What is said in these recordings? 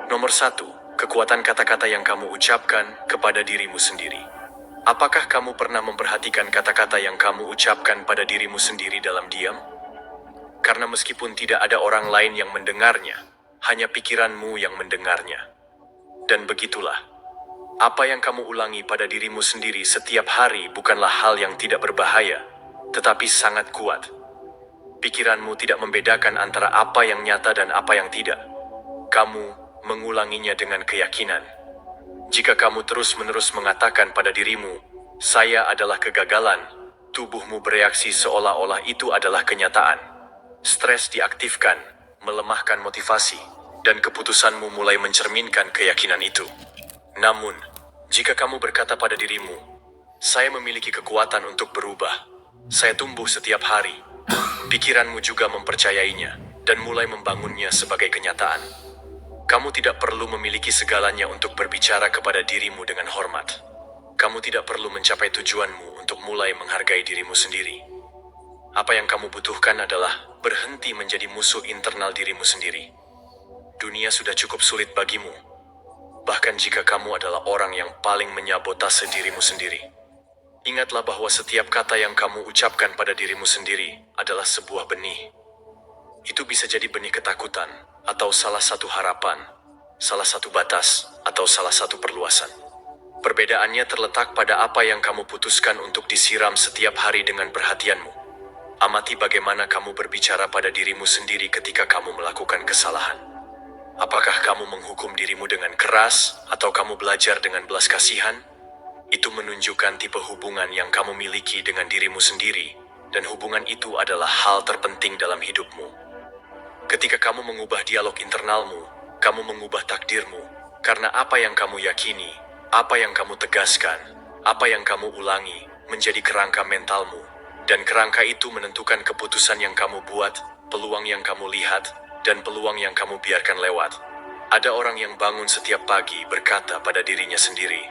Nomor 1, kekuatan kata-kata yang kamu ucapkan kepada dirimu sendiri. Apakah kamu pernah memperhatikan kata-kata yang kamu ucapkan pada dirimu sendiri dalam diam? Karena meskipun tidak ada orang lain yang mendengarnya, hanya pikiranmu yang mendengarnya. Dan begitulah, apa yang kamu ulangi pada dirimu sendiri setiap hari bukanlah hal yang tidak berbahaya, tetapi sangat kuat. Pikiranmu tidak membedakan antara apa yang nyata dan apa yang tidak. Kamu mengulanginya dengan keyakinan. Jika kamu terus-menerus mengatakan pada dirimu, "Saya adalah kegagalan," tubuhmu bereaksi seolah-olah itu adalah kenyataan. Stres diaktifkan, melemahkan motivasi, dan keputusanmu mulai mencerminkan keyakinan itu. Namun, jika kamu berkata pada dirimu, "Saya memiliki kekuatan untuk berubah. Saya tumbuh setiap hari," pikiranmu juga mempercayainya dan mulai membangunnya sebagai kenyataan. Kamu tidak perlu memiliki segalanya untuk berbicara kepada dirimu dengan hormat. Kamu tidak perlu mencapai tujuanmu untuk mulai menghargai dirimu sendiri. Apa yang kamu butuhkan adalah berhenti menjadi musuh internal dirimu sendiri. Dunia sudah cukup sulit bagimu, bahkan jika kamu adalah orang yang paling menyabotase dirimu sendiri. Ingatlah bahwa setiap kata yang kamu ucapkan pada dirimu sendiri adalah sebuah benih. Itu bisa jadi benih ketakutan, atau salah satu harapan, salah satu batas, atau salah satu perluasan. Perbedaannya terletak pada apa yang kamu putuskan untuk disiram setiap hari dengan perhatianmu. Amati bagaimana kamu berbicara pada dirimu sendiri ketika kamu melakukan kesalahan. Apakah kamu menghukum dirimu dengan keras, atau kamu belajar dengan belas kasihan? Itu menunjukkan tipe hubungan yang kamu miliki dengan dirimu sendiri, dan hubungan itu adalah hal terpenting dalam hidupmu. Ketika kamu mengubah dialog internalmu, kamu mengubah takdirmu, karena apa yang kamu yakini, apa yang kamu tegaskan, apa yang kamu ulangi, menjadi kerangka mentalmu, dan kerangka itu menentukan keputusan yang kamu buat, peluang yang kamu lihat, dan peluang yang kamu biarkan lewat. Ada orang yang bangun setiap pagi berkata pada dirinya sendiri,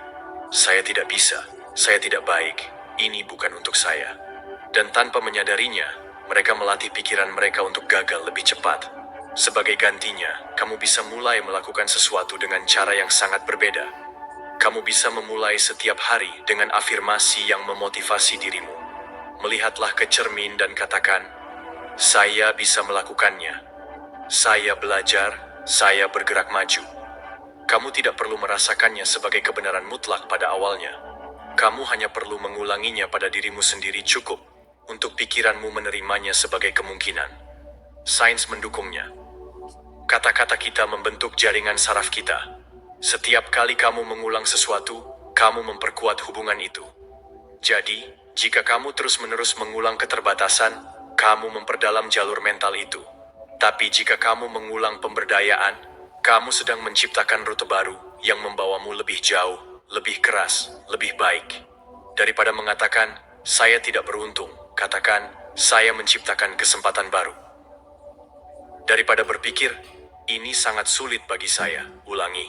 "Saya tidak bisa, saya tidak baik, ini bukan untuk saya." Dan tanpa menyadarinya, mereka melatih pikiran mereka untuk gagal lebih cepat. Sebagai gantinya, kamu bisa mulai melakukan sesuatu dengan cara yang sangat berbeda. Kamu bisa memulai setiap hari dengan afirmasi yang memotivasi dirimu. Melihatlah ke cermin dan katakan, "Saya bisa melakukannya. Saya belajar, saya bergerak maju." Kamu tidak perlu merasakannya sebagai kebenaran mutlak pada awalnya. Kamu hanya perlu mengulanginya pada dirimu sendiri cukup untuk pikiranmu menerimanya sebagai kemungkinan. Sains mendukungnya. Kata-kata kita membentuk jaringan saraf kita. Setiap kali kamu mengulang sesuatu, kamu memperkuat hubungan itu. Jadi, jika kamu terus-menerus mengulang keterbatasan, kamu memperdalam jalur mental itu. Tapi jika kamu mengulang pemberdayaan, kamu sedang menciptakan rute baru yang membawamu lebih jauh, lebih keras, lebih baik. Daripada mengatakan, "Saya tidak beruntung," katakan, "Saya menciptakan kesempatan baru." Daripada berpikir, "Ini sangat sulit bagi saya," ulangi,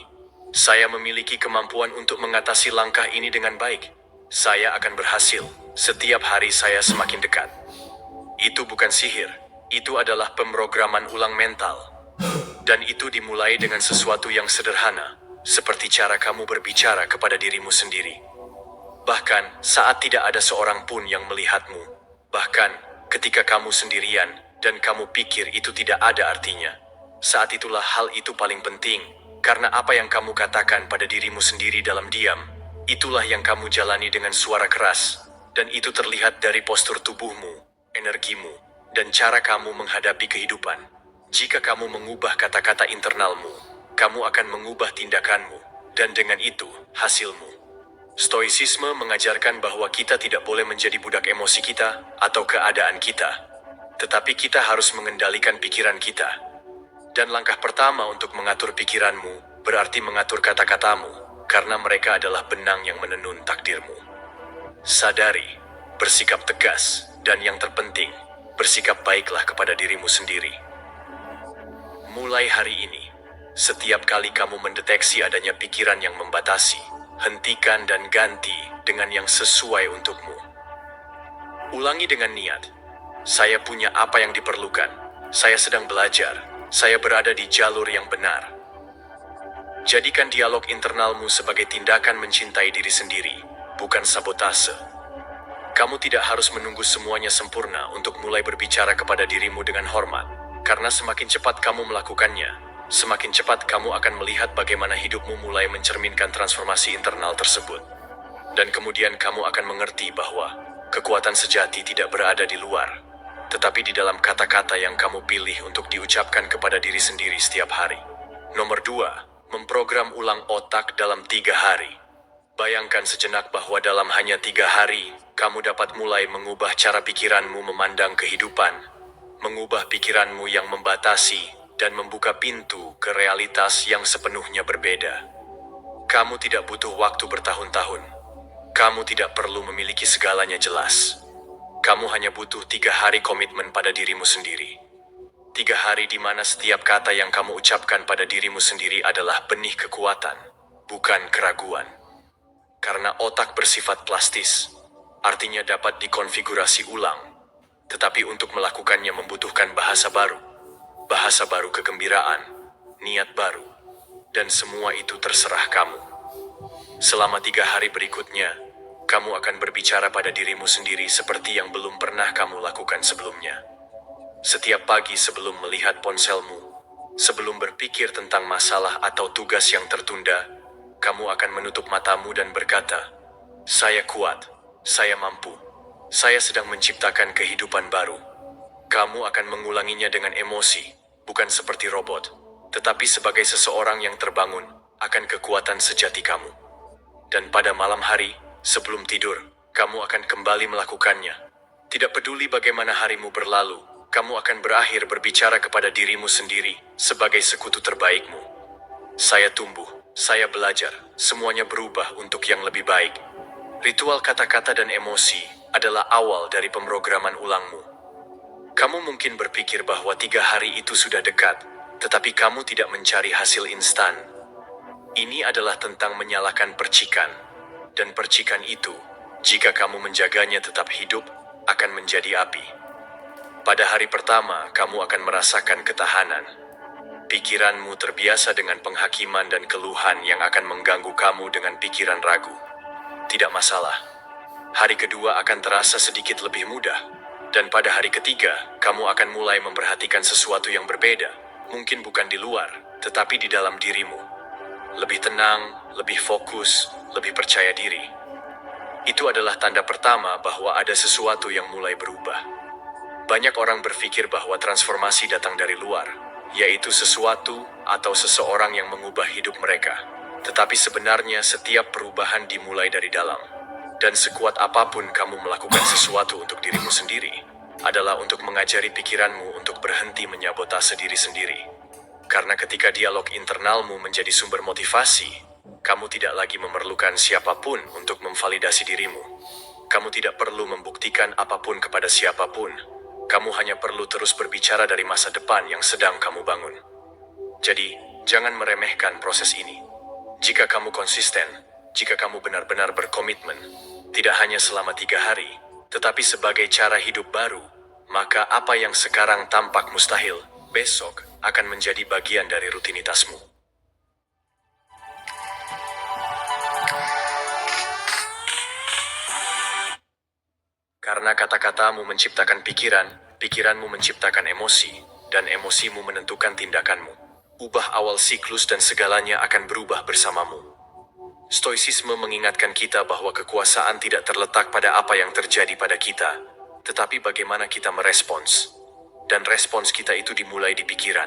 "Saya memiliki kemampuan untuk mengatasi langkah ini dengan baik. Saya akan berhasil. Setiap hari saya semakin dekat." Itu bukan sihir, itu adalah pemrograman ulang mental. Dan itu dimulai dengan sesuatu yang sederhana, seperti cara kamu berbicara kepada dirimu sendiri. Bahkan saat tidak ada seorang pun yang melihatmu, bahkan ketika kamu sendirian dan kamu pikir itu tidak ada artinya, saat itulah hal itu paling penting, karena apa yang kamu katakan pada dirimu sendiri dalam diam, itulah yang kamu jalani dengan suara keras, dan itu terlihat dari postur tubuhmu, energimu, dan cara kamu menghadapi kehidupan. Jika kamu mengubah kata-kata internalmu, kamu akan mengubah tindakanmu, dan dengan itu, hasilmu. Stoicisme mengajarkan bahwa kita tidak boleh menjadi budak emosi kita atau keadaan kita, tetapi kita harus mengendalikan pikiran kita. Dan langkah pertama untuk mengatur pikiranmu berarti mengatur kata-katamu, karena mereka adalah benang yang menenun takdirmu. Sadari, bersikap tegas, dan yang terpenting, bersikap baiklah kepada dirimu sendiri. Mulai hari ini, setiap kali kamu mendeteksi adanya pikiran yang membatasi, hentikan dan ganti dengan yang sesuai untukmu. Ulangi dengan niat, "Saya punya apa yang diperlukan. Saya sedang belajar. Saya berada di jalur yang benar." Jadikan dialog internalmu sebagai tindakan mencintai diri sendiri, bukan sabotase. Kamu tidak harus menunggu semuanya sempurna untuk mulai berbicara kepada dirimu dengan hormat, karena semakin cepat kamu melakukannya, semakin cepat kamu akan melihat bagaimana hidupmu mulai mencerminkan transformasi internal tersebut. Dan kemudian kamu akan mengerti bahwa kekuatan sejati tidak berada di luar, tetapi di dalam kata-kata yang kamu pilih untuk diucapkan kepada diri sendiri setiap hari. Nomor 2. Memprogram ulang otak dalam 3 hari. Bayangkan sejenak bahwa dalam hanya 3 hari, kamu dapat mulai mengubah cara pikiranmu memandang kehidupan, mengubah pikiranmu yang membatasi, dan membuka pintu ke realitas yang sepenuhnya berbeda. Kamu tidak butuh waktu bertahun-tahun. Kamu tidak perlu memiliki segalanya jelas. Kamu hanya butuh 3 hari komitmen pada dirimu sendiri. 3 hari di mana setiap kata yang kamu ucapkan pada dirimu sendiri adalah benih kekuatan, bukan keraguan. Karena otak bersifat plastis, artinya dapat dikonfigurasi ulang. Tetapi untuk melakukannya membutuhkan bahasa baru kegembiraan, niat baru, dan semua itu terserah kamu. Selama 3 hari berikutnya, kamu akan berbicara pada dirimu sendiri seperti yang belum pernah kamu lakukan sebelumnya. Setiap pagi sebelum melihat ponselmu, sebelum berpikir tentang masalah atau tugas yang tertunda, kamu akan menutup matamu dan berkata, "Saya kuat, saya mampu, saya sedang menciptakan kehidupan baru." Kamu akan mengulanginya dengan emosi, bukan seperti robot, tetapi sebagai seseorang yang terbangun akan kekuatan sejati kamu. Dan pada malam hari, sebelum tidur, kamu akan kembali melakukannya. Tidak peduli bagaimana harimu berlalu, kamu akan berakhir berbicara kepada dirimu sendiri sebagai sekutu terbaikmu. Saya tumbuh, saya belajar, semuanya berubah untuk yang lebih baik. Ritual kata-kata dan emosi adalah awal dari pemrograman ulangmu. Kamu mungkin berpikir bahwa 3 hari itu sudah dekat, tetapi kamu tidak mencari hasil instan. Ini adalah tentang menyalakan percikan, dan percikan itu, jika kamu menjaganya tetap hidup, akan menjadi api. Pada hari pertama, kamu akan merasakan ketahanan. Pikiranmu terbiasa dengan penghakiman dan keluhan yang akan mengganggu kamu dengan pikiran ragu. Tidak masalah. Hari kedua akan terasa sedikit lebih mudah. Dan pada hari ketiga, kamu akan mulai memperhatikan sesuatu yang berbeda. Mungkin bukan di luar, tetapi di dalam dirimu. Lebih tenang, lebih fokus, lebih percaya diri. Itu adalah tanda pertama bahwa ada sesuatu yang mulai berubah. Banyak orang berpikir bahwa transformasi datang dari luar, yaitu sesuatu atau seseorang yang mengubah hidup mereka. Tetapi sebenarnya setiap perubahan dimulai dari dalam. Dan sekuat apapun kamu melakukan sesuatu untuk dirimu sendiri, adalah untuk mengajari pikiranmu untuk berhenti menyabotase diri sendiri. Karena ketika dialog internalmu menjadi sumber motivasi, kamu tidak lagi memerlukan siapapun untuk memvalidasi dirimu. Kamu tidak perlu membuktikan apapun kepada siapapun. Kamu hanya perlu terus berbicara dari masa depan yang sedang kamu bangun. Jadi, jangan meremehkan proses ini. Jika kamu konsisten, jika kamu benar-benar berkomitmen, tidak hanya selama 3 hari, tetapi sebagai cara hidup baru, maka apa yang sekarang tampak mustahil, besok akan menjadi bagian dari rutinitasmu. Karena kata-katamu menciptakan pikiran, pikiranmu menciptakan emosi, dan emosimu menentukan tindakanmu. Ubah awal siklus dan segalanya akan berubah bersamamu. Stoicisme mengingatkan kita bahwa kekuasaan tidak terletak pada apa yang terjadi pada kita, tetapi bagaimana kita merespons. Dan respons kita itu dimulai di pikiran.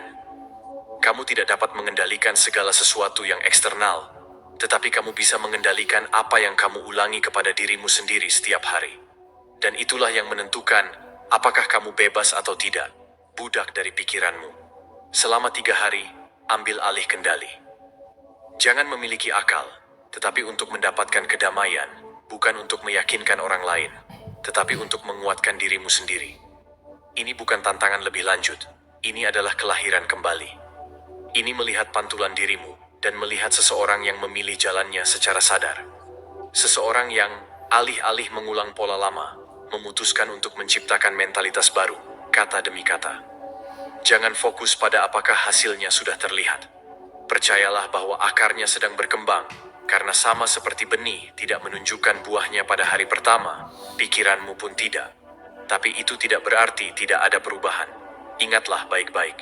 Kamu tidak dapat mengendalikan segala sesuatu yang eksternal, tetapi kamu bisa mengendalikan apa yang kamu ulangi kepada dirimu sendiri setiap hari. Dan itulah yang menentukan apakah kamu bebas atau tidak, budak dari pikiranmu. Selama 3 hari, ambil alih kendali. Jangan memiliki akal, tetapi untuk mendapatkan kedamaian, bukan untuk meyakinkan orang lain, tetapi untuk menguatkan dirimu sendiri. Ini bukan tantangan lebih lanjut, ini adalah kelahiran kembali. Ini melihat pantulan dirimu, dan melihat seseorang yang memilih jalannya secara sadar. Seseorang yang alih-alih mengulang pola lama, memutuskan untuk menciptakan mentalitas baru, kata demi kata. Jangan fokus pada apakah hasilnya sudah terlihat. Percayalah bahwa akarnya sedang berkembang, karena sama seperti benih tidak menunjukkan buahnya pada hari pertama, pikiranmu pun tidak. Tapi itu tidak berarti tidak ada perubahan. Ingatlah baik-baik.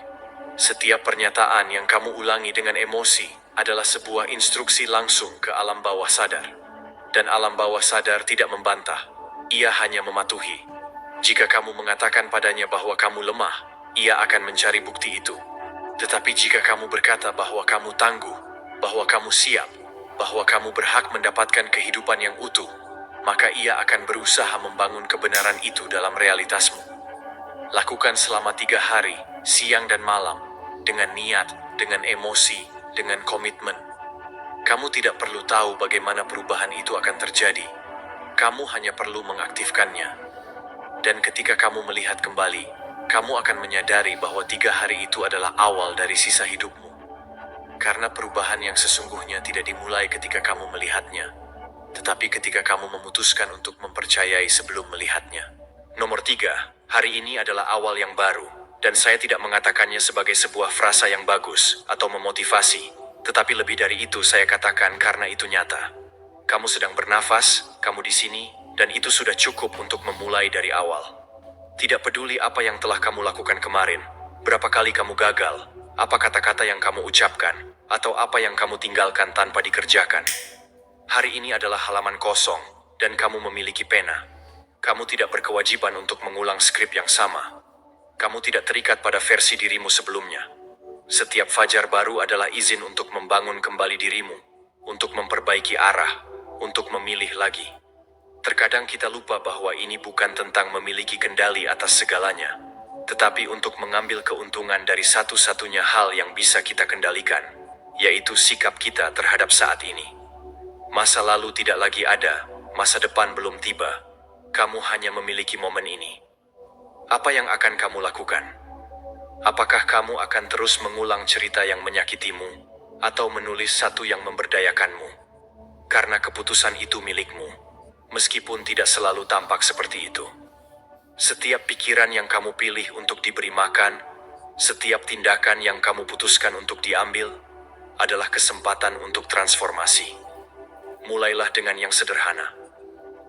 Setiap pernyataan yang kamu ulangi dengan emosi adalah sebuah instruksi langsung ke alam bawah sadar. Dan alam bawah sadar tidak membantah, ia hanya mematuhi. Jika kamu mengatakan padanya bahwa kamu lemah, ia akan mencari bukti itu. Tetapi jika kamu berkata bahwa kamu tangguh, bahwa kamu siap, bahwa kamu berhak mendapatkan kehidupan yang utuh, maka ia akan berusaha membangun kebenaran itu dalam realitasmu. Lakukan selama 3 hari, siang dan malam, dengan niat, dengan emosi, dengan komitmen. Kamu tidak perlu tahu bagaimana perubahan itu akan terjadi. Kamu hanya perlu mengaktifkannya. Dan ketika kamu melihat kembali, kamu akan menyadari bahwa 3 hari itu adalah awal dari sisa hidupmu. Karena perubahan yang sesungguhnya tidak dimulai ketika kamu melihatnya, tetapi ketika kamu memutuskan untuk mempercayai sebelum melihatnya. Nomor 3, hari ini adalah awal yang baru, dan saya tidak mengatakannya sebagai sebuah frasa yang bagus atau memotivasi, tetapi lebih dari itu saya katakan karena itu nyata. Kamu sedang bernafas, kamu di sini, dan itu sudah cukup untuk memulai dari awal. Tidak peduli apa yang telah kamu lakukan kemarin, berapa kali kamu gagal, apa kata-kata yang kamu ucapkan, atau apa yang kamu tinggalkan tanpa dikerjakan. Hari ini adalah halaman kosong, dan kamu memiliki pena. Kamu tidak berkewajiban untuk mengulang skrip yang sama. Kamu tidak terikat pada versi dirimu sebelumnya. Setiap fajar baru adalah izin untuk membangun kembali dirimu, untuk memperbaiki arah, untuk memilih lagi. Terkadang kita lupa bahwa ini bukan tentang memiliki kendali atas segalanya, tetapi untuk mengambil keuntungan dari satu-satunya hal yang bisa kita kendalikan, yaitu sikap kita terhadap saat ini. Masa lalu tidak lagi ada, masa depan belum tiba. Kamu hanya memiliki momen ini. Apa yang akan kamu lakukan? Apakah kamu akan terus mengulang cerita yang menyakitimu, atau menulis satu yang memberdayakanmu? Karena keputusan itu milikmu, meskipun tidak selalu tampak seperti itu. Setiap pikiran yang kamu pilih untuk diberi makan, setiap tindakan yang kamu putuskan untuk diambil, adalah kesempatan untuk transformasi. Mulailah dengan yang sederhana.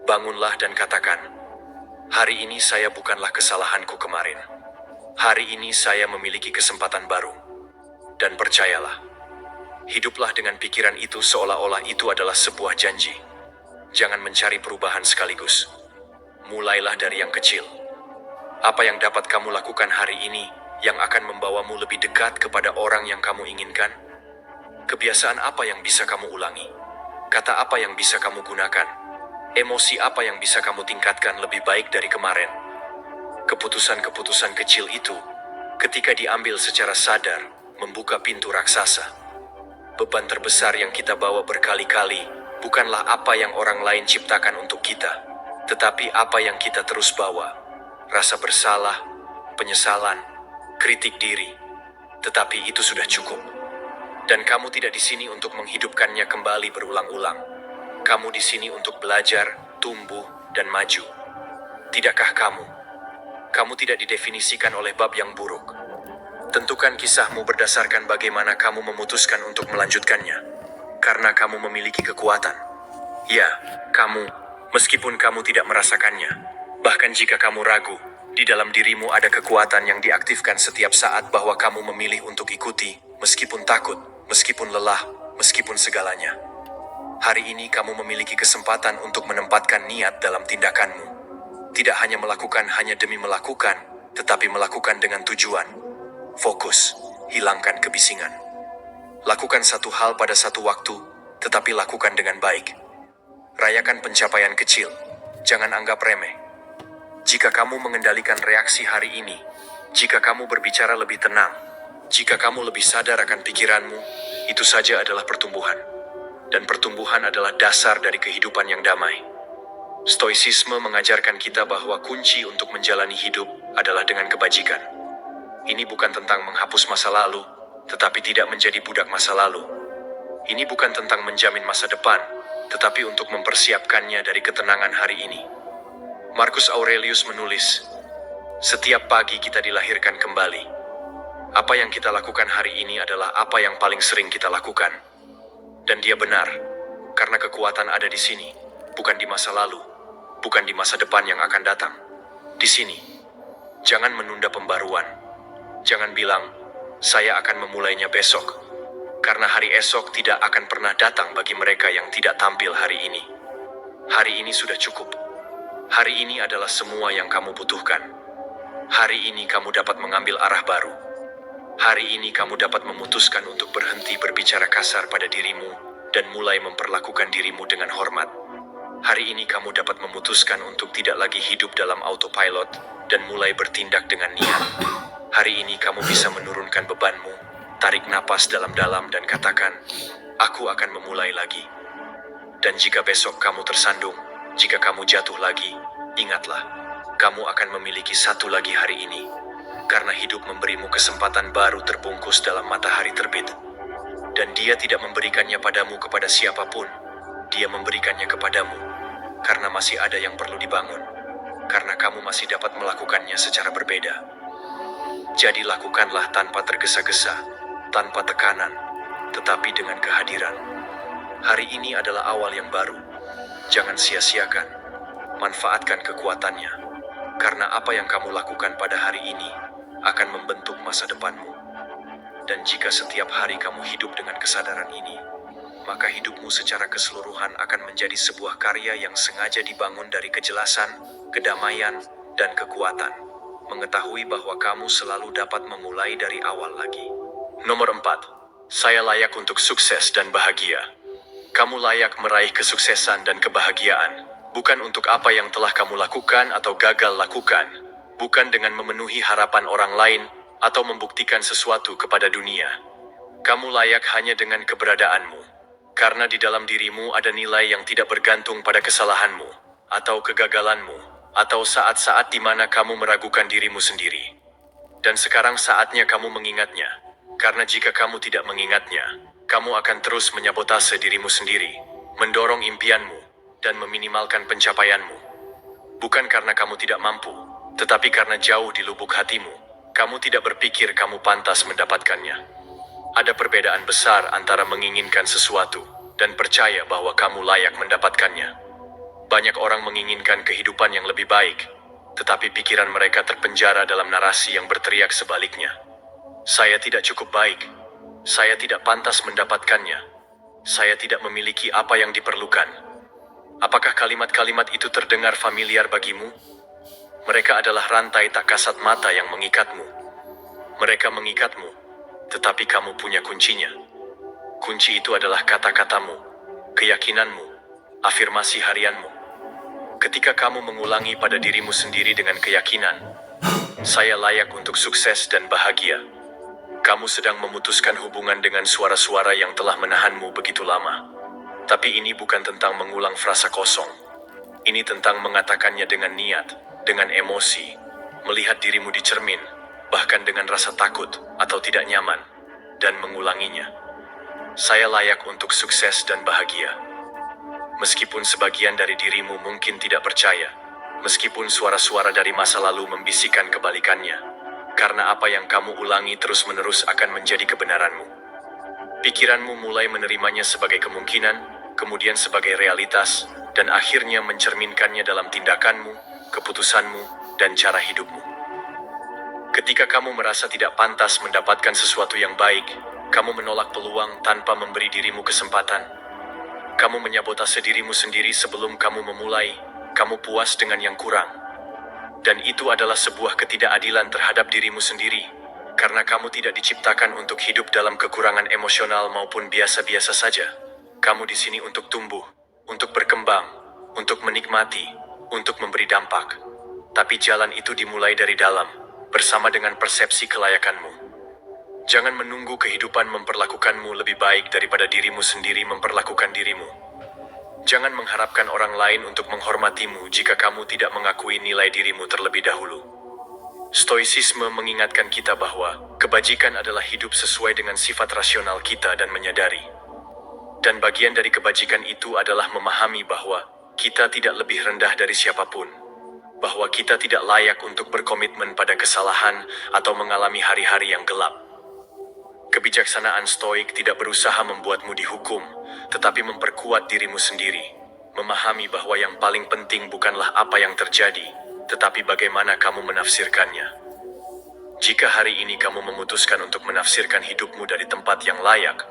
Bangunlah dan katakan, hari ini saya bukanlah kesalahanku kemarin. Hari ini saya memiliki kesempatan baru. Dan percayalah, hiduplah dengan pikiran itu seolah-olah itu adalah sebuah janji. Jangan mencari perubahan sekaligus. Mulailah dari yang kecil. Apa yang dapat kamu lakukan hari ini yang akan membawamu lebih dekat kepada orang yang kamu inginkan? Kebiasaan apa yang bisa kamu ulangi? Kata apa yang bisa kamu gunakan? Emosi apa yang bisa kamu tingkatkan lebih baik dari kemarin? Keputusan-keputusan kecil itu, ketika diambil secara sadar, membuka pintu raksasa. Beban terbesar yang kita bawa berkali-kali, bukanlah apa yang orang lain ciptakan untuk kita, tetapi apa yang kita terus bawa. Rasa bersalah, penyesalan, kritik diri. Tetapi itu sudah cukup. Dan kamu tidak di sini untuk menghidupkannya kembali berulang-ulang. Kamu di sini untuk belajar, tumbuh, dan maju. Tidakkah kamu? Kamu tidak didefinisikan oleh bab yang buruk. Tentukan kisahmu berdasarkan bagaimana kamu memutuskan untuk melanjutkannya. Karena kamu memiliki kekuatan. Ya, kamu, meskipun kamu tidak merasakannya. Bahkan jika kamu ragu, di dalam dirimu ada kekuatan yang diaktifkan setiap saat bahwa kamu memilih untuk ikuti, meskipun takut, meskipun lelah, meskipun segalanya. Hari ini kamu memiliki kesempatan untuk menempatkan niat dalam tindakanmu. Tidak hanya melakukan hanya demi melakukan, tetapi melakukan dengan tujuan. Fokus, hilangkan kebisingan. Lakukan satu hal pada satu waktu, tetapi lakukan dengan baik. Rayakan pencapaian kecil, jangan anggap remeh. Jika kamu mengendalikan reaksi hari ini, jika kamu berbicara lebih tenang, jika kamu lebih sadar akan pikiranmu, itu saja adalah pertumbuhan. Dan pertumbuhan adalah dasar dari kehidupan yang damai. Stoicisme mengajarkan kita bahwa kunci untuk menjalani hidup adalah dengan kebajikan. Ini bukan tentang menghapus masa lalu, tetapi tidak menjadi budak masa lalu. Ini bukan tentang menjamin masa depan, tetapi untuk mempersiapkannya dari ketenangan hari ini. Marcus Aurelius menulis, setiap pagi kita dilahirkan kembali. Apa yang kita lakukan hari ini adalah apa yang paling sering kita lakukan. Dan dia benar, karena kekuatan ada di sini, bukan di masa lalu, bukan di masa depan yang akan datang. Di sini, jangan menunda pembaruan. Jangan bilang, saya akan memulainya besok. Karena hari esok tidak akan pernah datang bagi mereka yang tidak tampil hari ini. Hari ini sudah cukup. Hari ini adalah semua yang kamu butuhkan. Hari ini kamu dapat mengambil arah baru. Hari ini kamu dapat memutuskan untuk berhenti berbicara kasar pada dirimu dan mulai memperlakukan dirimu dengan hormat. Hari ini kamu dapat memutuskan untuk tidak lagi hidup dalam autopilot dan mulai bertindak dengan niat. Hari ini kamu bisa menurunkan bebanmu, tarik napas dalam-dalam dan katakan, aku akan memulai lagi. Dan jika besok kamu tersandung, jika kamu jatuh lagi, ingatlah, kamu akan memiliki satu lagi hari ini. Karena hidup memberimu kesempatan baru terbungkus dalam matahari terbit. Dan dia tidak memberikannya padamu kepada siapapun. Dia memberikannya kepadamu. Karena masih ada yang perlu dibangun. Karena kamu masih dapat melakukannya secara berbeda. Jadi lakukanlah tanpa tergesa-gesa, tanpa tekanan, tetapi dengan kehadiran. Hari ini adalah awal yang baru. Jangan sia-siakan. Manfaatkan kekuatannya. Karena apa yang kamu lakukan pada hari ini akan membentuk masa depanmu. Dan jika setiap hari kamu hidup dengan kesadaran ini, maka hidupmu secara keseluruhan akan menjadi sebuah karya yang sengaja dibangun dari kejelasan, kedamaian, dan kekuatan. Mengetahui bahwa kamu selalu dapat memulai dari awal lagi. Nomor 4. Saya layak untuk sukses dan bahagia. Kamu layak meraih kesuksesan dan kebahagiaan, bukan untuk apa yang telah kamu lakukan atau gagal lakukan, bukan dengan memenuhi harapan orang lain atau membuktikan sesuatu kepada dunia. Kamu layak hanya dengan keberadaanmu, karena di dalam dirimu ada nilai yang tidak bergantung pada kesalahanmu, atau kegagalanmu, atau saat-saat di mana kamu meragukan dirimu sendiri. Dan sekarang saatnya kamu mengingatnya, karena jika kamu tidak mengingatnya, kamu akan terus menyabotase dirimu sendiri, mendorong impianmu, dan meminimalkan pencapaianmu. Bukan karena kamu tidak mampu, tetapi karena jauh di lubuk hatimu, kamu tidak berpikir kamu pantas mendapatkannya. Ada perbedaan besar antara menginginkan sesuatu dan percaya bahwa kamu layak mendapatkannya. Banyak orang menginginkan kehidupan yang lebih baik, tetapi pikiran mereka terpenjara dalam narasi yang berteriak sebaliknya. Saya tidak cukup baik. Saya tidak pantas mendapatkannya. Saya tidak memiliki apa yang diperlukan. Apakah kalimat-kalimat itu terdengar familiar bagimu? Mereka adalah rantai tak kasat mata yang mengikatmu. Mereka mengikatmu, tetapi kamu punya kuncinya. Kunci itu adalah kata-katamu, keyakinanmu, afirmasi harianmu. Ketika kamu mengulangi pada dirimu sendiri dengan keyakinan, saya layak untuk sukses dan bahagia, kamu sedang memutuskan hubungan dengan suara-suara yang telah menahanmu begitu lama. Tapi ini bukan tentang mengulang frasa kosong. Ini tentang mengatakannya dengan niat, dengan emosi, melihat dirimu di cermin, bahkan dengan rasa takut atau tidak nyaman, dan mengulanginya. Saya layak untuk sukses dan bahagia. Meskipun sebagian dari dirimu mungkin tidak percaya, meskipun suara-suara dari masa lalu membisikkan kebalikannya, karena apa yang kamu ulangi terus-menerus akan menjadi kebenaranmu. Pikiranmu mulai menerimanya sebagai kemungkinan, kemudian sebagai realitas, dan akhirnya mencerminkannya dalam tindakanmu, keputusanmu, dan cara hidupmu. Ketika kamu merasa tidak pantas mendapatkan sesuatu yang baik, kamu menolak peluang tanpa memberi dirimu kesempatan. Kamu menyabotase dirimu sendiri sebelum kamu memulai, kamu puas dengan yang kurang. Dan itu adalah sebuah ketidakadilan terhadap dirimu sendiri, karena kamu tidak diciptakan untuk hidup dalam kekurangan emosional maupun biasa-biasa saja. Kamu di sini untuk tumbuh, untuk berkembang, untuk menikmati, untuk memberi dampak. Tapi jalan itu dimulai dari dalam, bersama dengan persepsi kelayakanmu. Jangan menunggu kehidupan memperlakukanmu lebih baik daripada dirimu sendiri memperlakukan dirimu. Jangan mengharapkan orang lain untuk menghormatimu jika kamu tidak mengakui nilai dirimu terlebih dahulu. Stoicisme mengingatkan kita bahwa kebajikan adalah hidup sesuai dengan sifat rasional kita dan menyadari. Dan bagian dari kebajikan itu adalah memahami bahwa kita tidak lebih rendah dari siapapun, bahwa kita tidak layak untuk berkomitmen pada kesalahan atau mengalami hari-hari yang gelap. Kebijaksanaan stoik tidak berusaha membuatmu dihukum, tetapi memperkuat dirimu sendiri. Memahami bahwa yang paling penting bukanlah apa yang terjadi, tetapi bagaimana kamu menafsirkannya. Jika hari ini kamu memutuskan untuk menafsirkan hidupmu dari tempat yang layak,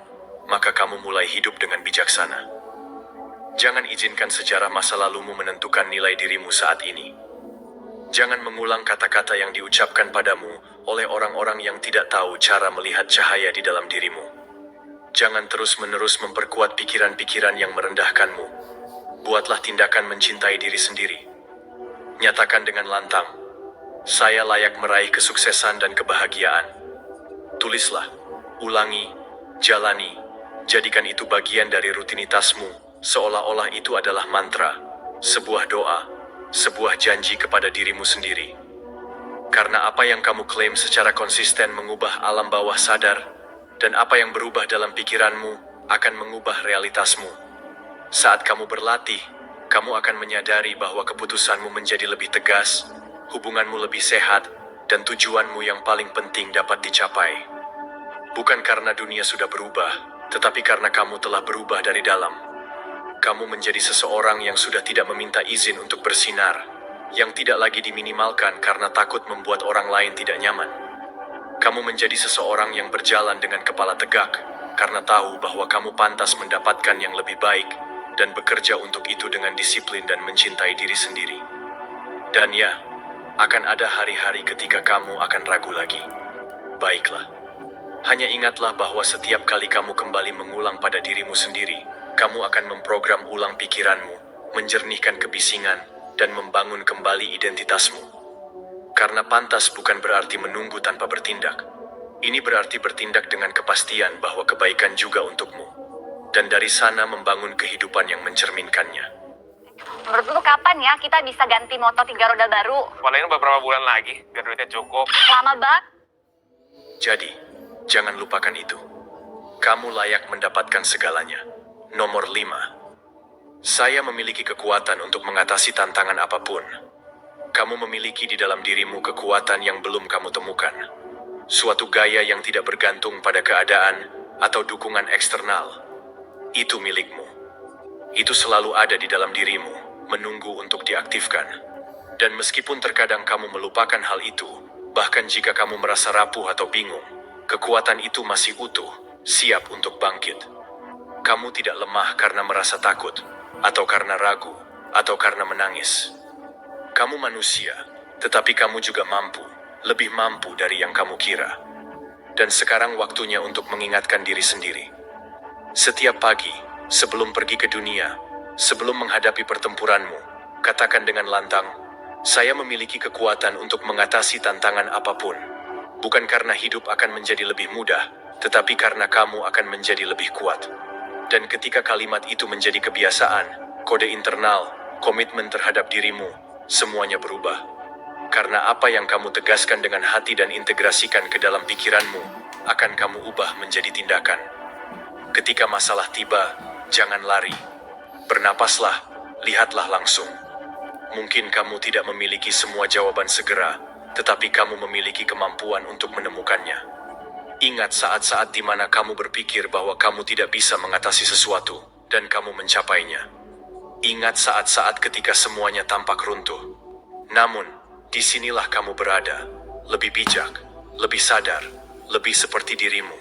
maka kamu mulai hidup dengan bijaksana. Jangan izinkan sejarah masa lalumu menentukan nilai dirimu saat ini. Jangan mengulang kata-kata yang diucapkan padamu oleh orang-orang yang tidak tahu cara melihat cahaya di dalam dirimu. Jangan terus-menerus memperkuat pikiran-pikiran yang merendahkanmu. Buatlah tindakan mencintai diri sendiri. Nyatakan dengan lantang, saya layak meraih kesuksesan dan kebahagiaan. Tulislah, ulangi, jalani, jadikan itu bagian dari rutinitasmu, seolah-olah itu adalah mantra, sebuah doa, sebuah janji kepada dirimu sendiri. Karena apa yang kamu klaim secara konsisten mengubah alam bawah sadar, dan apa yang berubah dalam pikiranmu akan mengubah realitasmu. Saat kamu berlatih, kamu akan menyadari bahwa keputusanmu menjadi lebih tegas, hubunganmu lebih sehat, dan tujuanmu yang paling penting dapat dicapai. Bukan karena dunia sudah berubah, tetapi karena kamu telah berubah dari dalam. Kamu menjadi seseorang yang sudah tidak meminta izin untuk bersinar, yang tidak lagi diminimalkan karena takut membuat orang lain tidak nyaman. Kamu menjadi seseorang yang berjalan dengan kepala tegak, karena tahu bahwa kamu pantas mendapatkan yang lebih baik, dan bekerja untuk itu dengan disiplin dan mencintai diri sendiri. Dan ya, akan ada hari-hari ketika kamu akan ragu lagi. Baiklah. Hanya ingatlah bahwa setiap kali kamu kembali mengulang pada dirimu sendiri, kamu akan memprogram ulang pikiranmu, menjernihkan kebisingan, dan membangun kembali identitasmu. Karena pantas bukan berarti menunggu tanpa bertindak. Ini berarti bertindak dengan kepastian bahwa kebaikan juga untukmu. Dan dari sana membangun kehidupan yang mencerminkannya. Menurut lu kapan ya kita bisa ganti motor 3 roda baru? Paling beberapa bulan lagi, biar duitnya cukup. Lama banget. Jadi, jangan lupakan itu. Kamu layak mendapatkan segalanya. Nomor 5. Saya memiliki kekuatan untuk mengatasi tantangan apapun. Kamu memiliki di dalam dirimu kekuatan yang belum kamu temukan. Suatu gaya yang tidak bergantung pada keadaan atau dukungan eksternal. Itu milikmu. Itu selalu ada di dalam dirimu, menunggu untuk diaktifkan. Dan meskipun terkadang kamu melupakan hal itu, bahkan jika kamu merasa rapuh atau bingung, kekuatan itu masih utuh, siap untuk bangkit. Kamu tidak lemah karena merasa takut, atau karena ragu, atau karena menangis. Kamu manusia, tetapi kamu juga mampu, lebih mampu dari yang kamu kira. Dan sekarang waktunya untuk mengingatkan diri sendiri. Setiap pagi, sebelum pergi ke dunia, sebelum menghadapi pertempuranmu, katakan dengan lantang, saya memiliki kekuatan untuk mengatasi tantangan apapun. Bukan karena hidup akan menjadi lebih mudah, tetapi karena kamu akan menjadi lebih kuat. Dan ketika kalimat itu menjadi kebiasaan, kode internal, komitmen terhadap dirimu, semuanya berubah. Karena apa yang kamu tegaskan dengan hati dan integrasikan ke dalam pikiranmu, akan kamu ubah menjadi tindakan. Ketika masalah tiba, jangan lari. Bernapaslah, lihatlah langsung. Mungkin kamu tidak memiliki semua jawaban segera, tetapi kamu memiliki kemampuan untuk menemukannya. Ingat saat-saat di mana kamu berpikir bahwa kamu tidak bisa mengatasi sesuatu, dan kamu mencapainya. Ingat saat-saat ketika semuanya tampak runtuh. Namun, disinilah kamu berada, lebih bijak, lebih sadar, lebih seperti dirimu.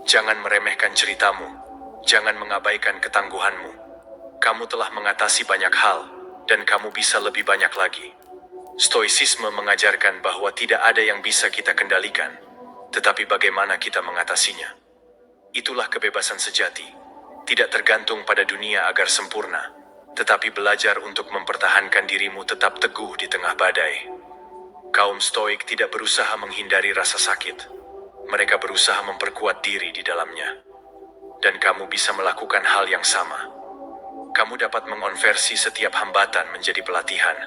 Jangan meremehkan ceritamu, jangan mengabaikan ketangguhanmu. Kamu telah mengatasi banyak hal, dan kamu bisa lebih banyak lagi. Stoicisme mengajarkan bahwa tidak ada yang bisa kita kendalikan, tetapi bagaimana kita mengatasinya. Itulah kebebasan sejati, tidak tergantung pada dunia agar sempurna, tetapi belajar untuk mempertahankan dirimu tetap teguh di tengah badai. Kaum Stoik tidak berusaha menghindari rasa sakit. Mereka berusaha memperkuat diri di dalamnya. Dan kamu bisa melakukan hal yang sama. Kamu dapat mengonversi setiap hambatan menjadi pelatihan,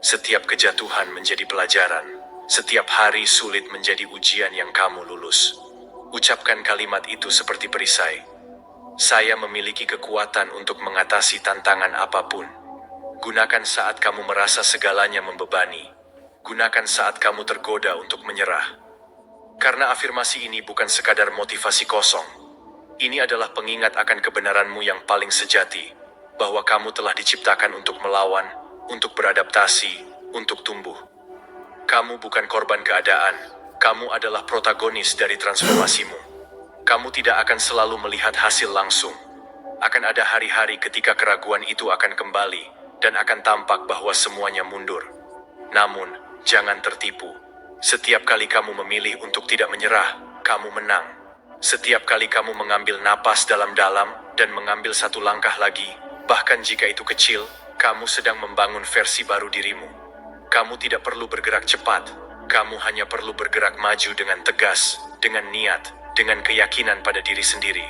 setiap kejatuhan menjadi pelajaran, setiap hari sulit menjadi ujian yang kamu lulus. Ucapkan kalimat itu seperti perisai. Saya memiliki kekuatan untuk mengatasi tantangan apapun. Gunakan saat kamu merasa segalanya membebani. Gunakan saat kamu tergoda untuk menyerah. Karena afirmasi ini bukan sekadar motivasi kosong. Ini adalah pengingat akan kebenaranmu yang paling sejati, bahwa kamu telah diciptakan untuk melawan, untuk beradaptasi, untuk tumbuh. Kamu bukan korban keadaan, kamu adalah protagonis dari transformasimu. Kamu tidak akan selalu melihat hasil langsung. Akan ada hari-hari ketika keraguan itu akan kembali, dan akan tampak bahwa semuanya mundur. Namun, jangan tertipu. Setiap kali kamu memilih untuk tidak menyerah, kamu menang. Setiap kali kamu mengambil napas dalam-dalam dan mengambil satu langkah lagi, bahkan jika itu kecil, kamu sedang membangun versi baru dirimu. Kamu tidak perlu bergerak cepat, kamu hanya perlu bergerak maju dengan tegas, dengan niat, dengan keyakinan pada diri sendiri.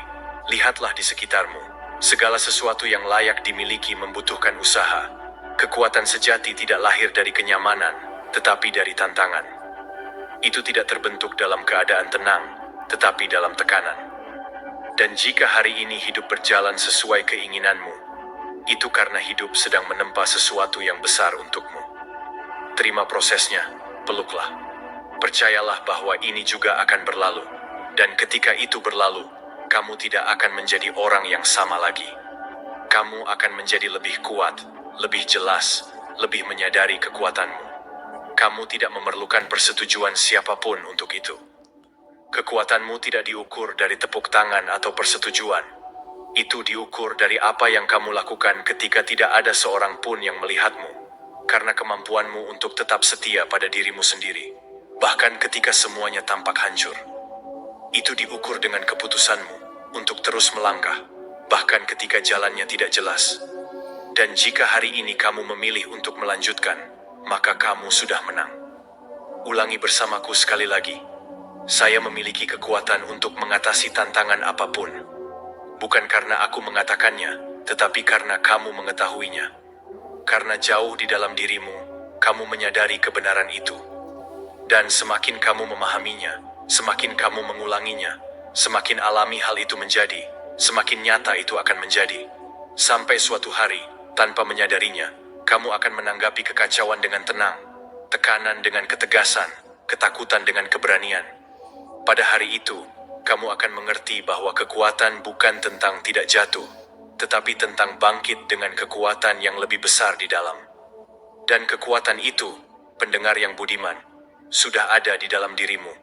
Lihatlah di sekitarmu, segala sesuatu yang layak dimiliki membutuhkan usaha. Kekuatan sejati tidak lahir dari kenyamanan, tetapi dari tantangan. Itu tidak terbentuk dalam keadaan tenang, tetapi dalam tekanan. Dan jika hari ini hidup berjalan sesuai keinginanmu, itu karena hidup sedang menempa sesuatu yang besar untukmu. Terima prosesnya, peluklah. Percayalah bahwa ini juga akan berlalu. Dan ketika itu berlalu, kamu tidak akan menjadi orang yang sama lagi. Kamu akan menjadi lebih kuat, lebih jelas, lebih menyadari kekuatanmu. Kamu tidak memerlukan persetujuan siapapun untuk itu. Kekuatanmu tidak diukur dari tepuk tangan atau persetujuan. Itu diukur dari apa yang kamu lakukan ketika tidak ada seorang pun yang melihatmu. Karena kemampuanmu untuk tetap setia pada dirimu sendiri, bahkan ketika semuanya tampak hancur. Itu diukur dengan keputusanmu untuk terus melangkah, bahkan ketika jalannya tidak jelas. Dan jika hari ini kamu memilih untuk melanjutkan, maka kamu sudah menang. Ulangi bersamaku sekali lagi. Saya memiliki kekuatan untuk mengatasi tantangan apapun. Bukan karena aku mengatakannya, tetapi karena kamu mengetahuinya. Karena jauh di dalam dirimu, kamu menyadari kebenaran itu. Dan semakin kamu memahaminya, semakin kamu mengulanginya, semakin alami hal itu menjadi, semakin nyata itu akan menjadi. Sampai suatu hari, tanpa menyadarinya, kamu akan menanggapi kekacauan dengan tenang, tekanan dengan ketegasan, ketakutan dengan keberanian. Pada hari itu, kamu akan mengerti bahwa kekuatan bukan tentang tidak jatuh, tetapi tentang bangkit dengan kekuatan yang lebih besar di dalam. Dan kekuatan itu, pendengar yang budiman, sudah ada di dalam dirimu.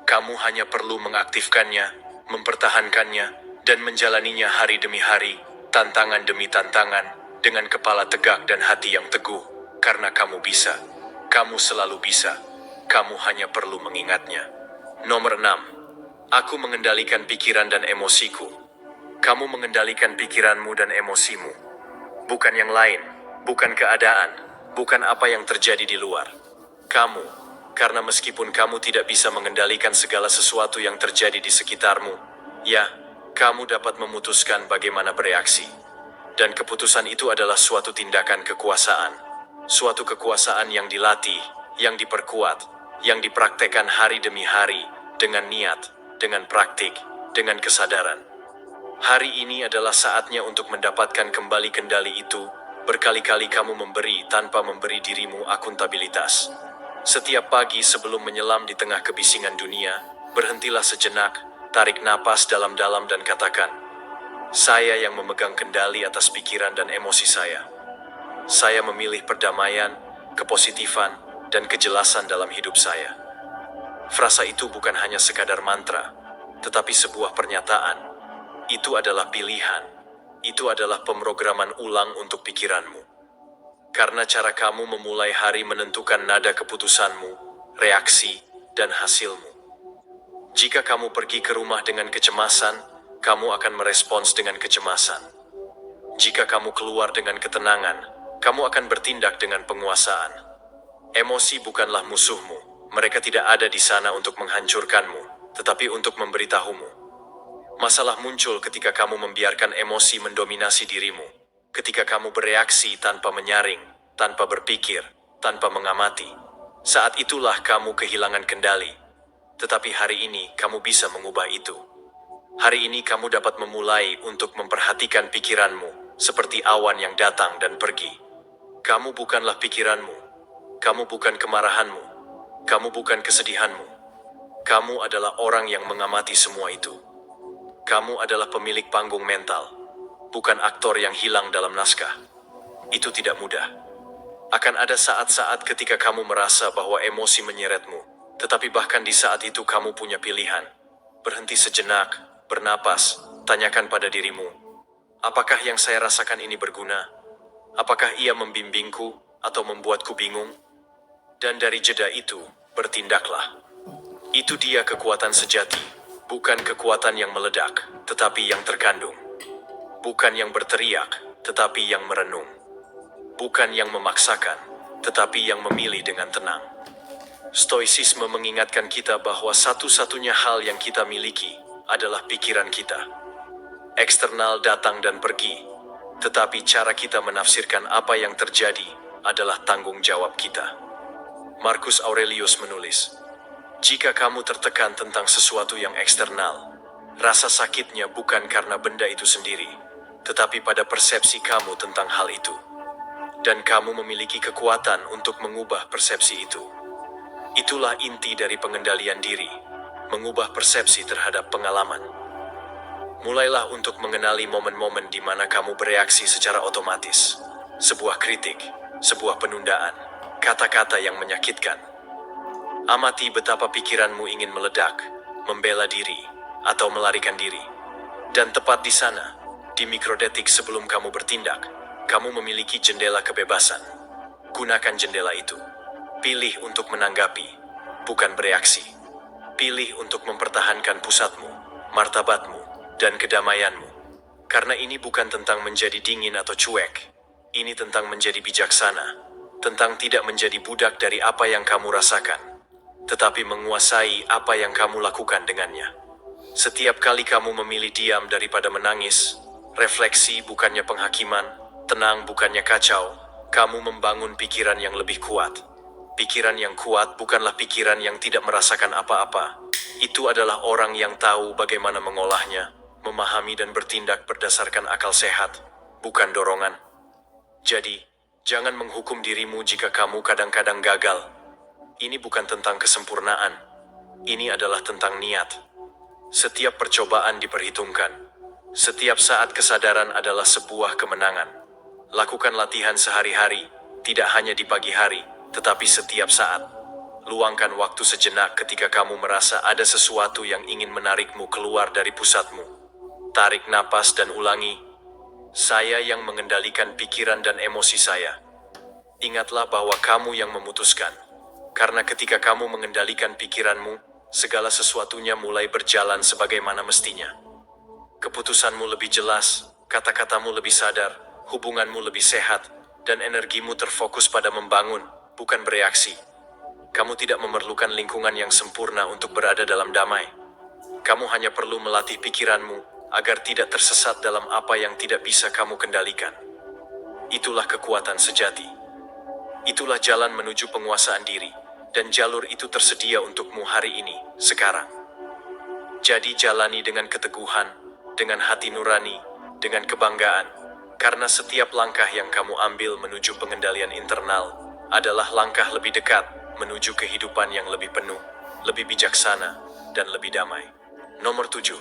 Kamu hanya perlu mengaktifkannya, mempertahankannya, dan menjalaninya hari demi hari, tantangan demi tantangan, dengan kepala tegak dan hati yang teguh, karena kamu bisa. Kamu selalu bisa. Kamu hanya perlu mengingatnya. Nomor 6. Aku mengendalikan pikiran dan emosiku. Kamu mengendalikan pikiranmu dan emosimu. Bukan yang lain, bukan keadaan, bukan apa yang terjadi di luar. Kamu, karena meskipun kamu tidak bisa mengendalikan segala sesuatu yang terjadi di sekitarmu, ya, kamu dapat memutuskan bagaimana bereaksi. Dan keputusan itu adalah suatu tindakan kekuasaan. Suatu kekuasaan yang dilatih, yang diperkuat, yang dipraktekkan hari demi hari, dengan niat, dengan praktik, dengan kesadaran. Hari ini adalah saatnya untuk mendapatkan kembali kendali itu. Berkali-kali kamu memberi tanpa memberi dirimu akuntabilitas. Setiap pagi sebelum menyelam di tengah kebisingan dunia, berhentilah sejenak, tarik napas dalam-dalam dan katakan, saya yang memegang kendali atas pikiran dan emosi saya. Saya memilih perdamaian, kepositifan, dan kejelasan dalam hidup saya. Frasa itu bukan hanya sekadar mantra, tetapi sebuah pernyataan. Itu adalah pilihan. Itu adalah pemrograman ulang untuk pikiranmu. Karena cara kamu memulai hari menentukan nada keputusanmu, reaksi, dan hasilmu. Jika kamu pergi ke rumah dengan kecemasan, kamu akan merespons dengan kecemasan. Jika kamu keluar dengan ketenangan, kamu akan bertindak dengan penguasaan. Emosi bukanlah musuhmu. Mereka tidak ada di sana untuk menghancurkanmu, tetapi untuk memberitahumu. Masalah muncul ketika kamu membiarkan emosi mendominasi dirimu. Ketika kamu bereaksi tanpa menyaring, tanpa berpikir, tanpa mengamati. Saat itulah kamu kehilangan kendali. Tetapi hari ini kamu bisa mengubah itu. Hari ini kamu dapat memulai untuk memperhatikan pikiranmu, seperti awan yang datang dan pergi. Kamu bukanlah pikiranmu. Kamu bukan kemarahanmu. Kamu bukan kesedihanmu. Kamu adalah orang yang mengamati semua itu. Kamu adalah pemilik panggung mental, bukan aktor yang hilang dalam naskah. Itu tidak mudah. Akan ada saat-saat ketika kamu merasa bahwa emosi menyeretmu, tetapi bahkan di saat itu kamu punya pilihan. Berhenti sejenak, bernapas, tanyakan pada dirimu, apakah yang saya rasakan ini berguna? Apakah ia membimbingku atau membuatku bingung? Dan dari jeda itu, bertindaklah. Itu dia kekuatan sejati, bukan kekuatan yang meledak, tetapi yang terkandung. Bukan yang berteriak, tetapi yang merenung. Bukan yang memaksakan, tetapi yang memilih dengan tenang. Stoicisme mengingatkan kita bahwa satu-satunya hal yang kita miliki adalah pikiran kita. Eksternal datang dan pergi, tetapi cara kita menafsirkan apa yang terjadi adalah tanggung jawab kita. Marcus Aurelius menulis, "Jika kamu tertekan tentang sesuatu yang eksternal, rasa sakitnya bukan karena benda itu sendiri, tetapi pada persepsi kamu tentang hal itu. Dan kamu memiliki kekuatan untuk mengubah persepsi itu." Itulah inti dari pengendalian diri, mengubah persepsi terhadap pengalaman. Mulailah untuk mengenali momen-momen di mana kamu bereaksi secara otomatis. Sebuah kritik, sebuah penundaan, kata-kata yang menyakitkan. Amati betapa pikiranmu ingin meledak, membela diri, atau melarikan diri. Dan tepat di sana, di mikrodetik sebelum kamu bertindak, kamu memiliki jendela kebebasan. Gunakan jendela itu. Pilih untuk menanggapi, bukan bereaksi. Pilih untuk mempertahankan pusatmu, martabatmu, dan kedamaianmu. Karena ini bukan tentang menjadi dingin atau cuek. Ini tentang menjadi bijaksana, tentang tidak menjadi budak dari apa yang kamu rasakan, tetapi menguasai apa yang kamu lakukan dengannya. Setiap kali kamu memilih diam daripada menangis, refleksi bukannya penghakiman, tenang bukannya kacau, kamu membangun pikiran yang lebih kuat. Pikiran yang kuat bukanlah pikiran yang tidak merasakan apa-apa. Itu adalah orang yang tahu bagaimana mengolahnya, memahami dan bertindak berdasarkan akal sehat, bukan dorongan. Jadi, jangan menghukum dirimu jika kamu kadang-kadang gagal. Ini bukan tentang kesempurnaan. Ini adalah tentang niat. Setiap percobaan diperhitungkan. Setiap saat kesadaran adalah sebuah kemenangan. Lakukan latihan sehari-hari, tidak hanya di pagi hari, tetapi setiap saat. Luangkan waktu sejenak ketika kamu merasa ada sesuatu yang ingin menarikmu keluar dari pusatmu. Tarik napas dan ulangi, "Saya yang mengendalikan pikiran dan emosi saya." Ingatlah bahwa kamu yang memutuskan. Karena ketika kamu mengendalikan pikiranmu, segala sesuatunya mulai berjalan sebagaimana mestinya. Keputusanmu lebih jelas, kata-katamu lebih sadar, hubunganmu lebih sehat, dan energimu terfokus pada membangun, bukan bereaksi. Kamu tidak memerlukan lingkungan yang sempurna untuk berada dalam damai. Kamu hanya perlu melatih pikiranmu agar tidak tersesat dalam apa yang tidak bisa kamu kendalikan. Itulah kekuatan sejati. Itulah jalan menuju penguasaan diri, dan jalur itu tersedia untukmu hari ini, sekarang. Jadi jalani dengan keteguhan, dengan hati nurani, dengan kebanggaan, karena setiap langkah yang kamu ambil menuju pengendalian internal adalah langkah lebih dekat menuju kehidupan yang lebih penuh, lebih bijaksana, dan lebih damai. Nomor 7.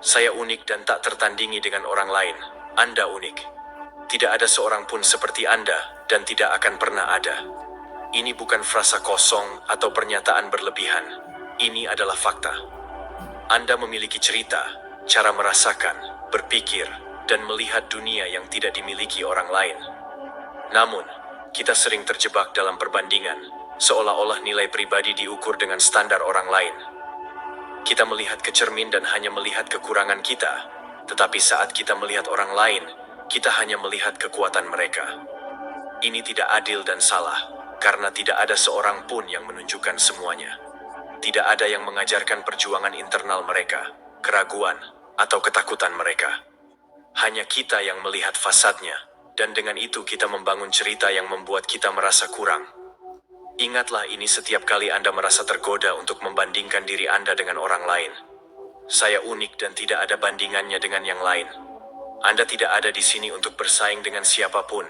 Saya unik dan tak tertandingi dengan orang lain. Anda unik. Tidak ada seorang pun seperti Anda, dan tidak akan pernah ada. Ini bukan frasa kosong atau pernyataan berlebihan. Ini adalah fakta. Anda memiliki cerita, cara merasakan, berpikir, dan melihat dunia yang tidak dimiliki orang lain. Namun, kita sering terjebak dalam perbandingan, seolah-olah nilai pribadi diukur dengan standar orang lain. Kita melihat ke cermin dan hanya melihat kekurangan kita, tetapi saat kita melihat orang lain, kita hanya melihat kekuatan mereka. Ini tidak adil dan salah, karena tidak ada seorang pun yang menunjukkan semuanya. Tidak ada yang mengajarkan perjuangan internal mereka, keraguan, atau ketakutan mereka. Hanya kita yang melihat fasadnya, dan dengan itu kita membangun cerita yang membuat kita merasa kurang. Ingatlah ini setiap kali Anda merasa tergoda untuk membandingkan diri Anda dengan orang lain. Saya unik dan tidak ada bandingannya dengan yang lain. Anda tidak ada di sini untuk bersaing dengan siapapun,